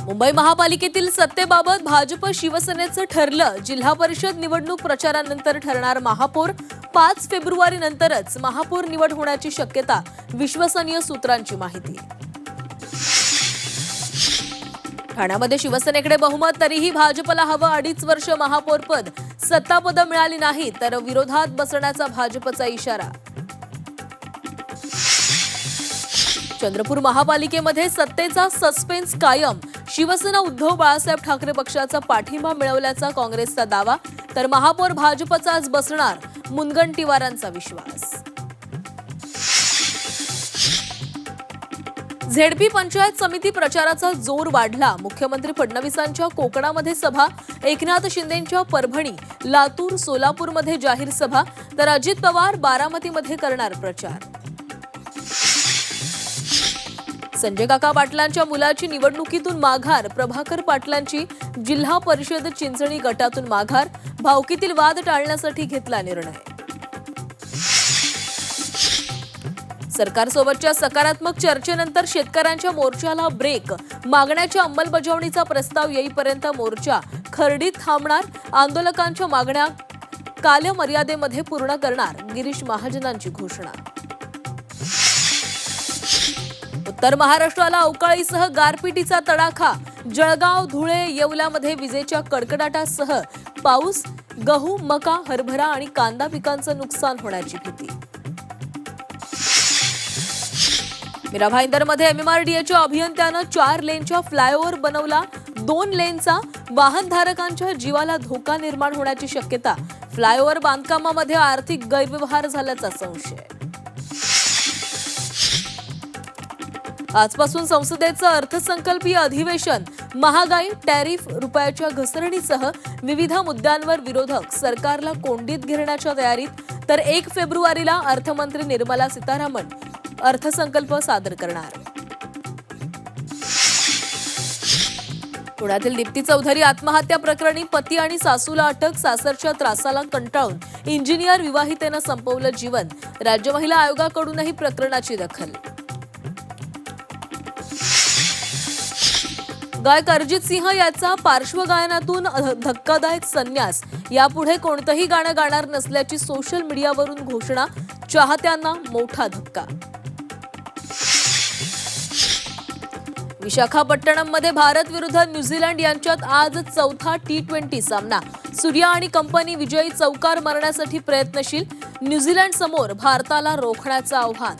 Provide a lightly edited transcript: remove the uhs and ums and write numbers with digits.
मुंबई महापालिकेतील सत्तेबाबत भाजप शिवसेनेचं ठरलं. जिल्हा परिषद निवडणूक प्रचारानंतर ठरणार महापौर. 5 फेब्रुवारीनंतरच महापौर निवड होण्याची शक्यता, विश्वसनीय सूत्रांची माहिती. ठाण्यामध्ये शिवसेनेकडे बहुमत, तरीही भाजपला हवं 2.5 वर्ष महापौरपद. सत्तापद मिळाली नाही तर विरोधात बसण्याचा भाजपचा इशारा. चंद्रपूर महापालिकेमध्ये सत्तेचा सस्पेन्स कायम. शिवसेना उद्धव बाळासाहेब ठाकरे पक्षाचा पाठिंबा मिळवल्याचा काँग्रेसचा दावा, तर महापौर भाजपचाच बसणार, मुनगंटीवारांचा विश्वास. झेडपी पंचायत समिती प्रचाराचा जोर वाढला. मुख्यमंत्री फडणवीसांच्या कोकणामध्ये सभा, एकनाथ शिंदेंच्या परभणी, लातूर, सोलापूरमध्ये जाहीर सभा, तर अजित पवार बारामतीमध्ये करणार प्रचार. संजय काका पाटलांच्या मुलाची निवडणुकीतून माघार. प्रभाकर पाटलांची जिल्हा परिषद चिंचणी गटातून माघार. भावकीतील वाद टाळण्यासाठी घेतला निर्णय. सरकारसोबतच्या सकारात्मक चर्चेनंतर शेतकऱ्यांच्या मोर्चाला ब्रेक. मागण्याच्या अंमलबजावणीचा प्रस्ताव येईपर्यंत मोर्चा खर्डीत थांबणार. आंदोलकांच्या मागण्या कालमर्यादेमध्ये पूर्ण करणार, गिरीश महाजनांची घोषणा. उत्तर महाराष्ट्राला अवकाळीसह गारपिटीचा तडाखा. जळगाव, धुळे, येवल्यामध्ये विजेच्या कडकडाटासह पाऊस. गहू, मका, हरभरा आणि कांदा पिकांचं नुकसान होण्याची भीती. मीरा भाईंदरमध्ये एमएमआरडीएच्या अभियंत्यानं 4 लेनच्या फ्लायओव्हर बनवला. 2 लेनचा. वाहनधारकांच्या जीवाला धोका निर्माण होण्याची शक्यता. फ्लायओव्हर बांधकामामध्ये आर्थिक गैरव्यवहार झाल्याचा संशय. आजपासून संसदेचं अर्थसंकल्पीय अधिवेशन. महागाई, टॅरिफ, रुपयाच्या घसरणीसह विविध मुद्द्यांवर विरोधक सरकारला कोंडीत घेण्याच्या तयारीत, तर 1 फेब्रुवारीला अर्थमंत्री निर्मला सीतारामन अर्थसंकल्प सादर करणार. पुण्यातील दीप्ती चौधरी आत्महत्या प्रकरणी पती आणि सासूला अटक. सासरच्या त्रासाला कंटाळून इंजिनियर विवाहितेनं संपवलं जीवन. राज्य महिला आयोगाकडूनही प्रकरणाची दखल. गायक अरिजित सिंह याचा पार्श्वगायनातून धक्कादायक संन्यास. यापुढे कोणतंही गाणं गाणार नसल्याची सोशल मीडियावरून घोषणा. चाहत्यांना मोठा धक्का. विशाखापट्टणममध्ये भारत विरुद्ध न्यूझीलंड यांच्यात आज चौथा T20 सामना. सूर्या आणि कंपनी विजयी चौकार मारण्यासाठी प्रयत्नशील. न्यूझीलंड समोर भारताला रोखण्याचं आव्हान.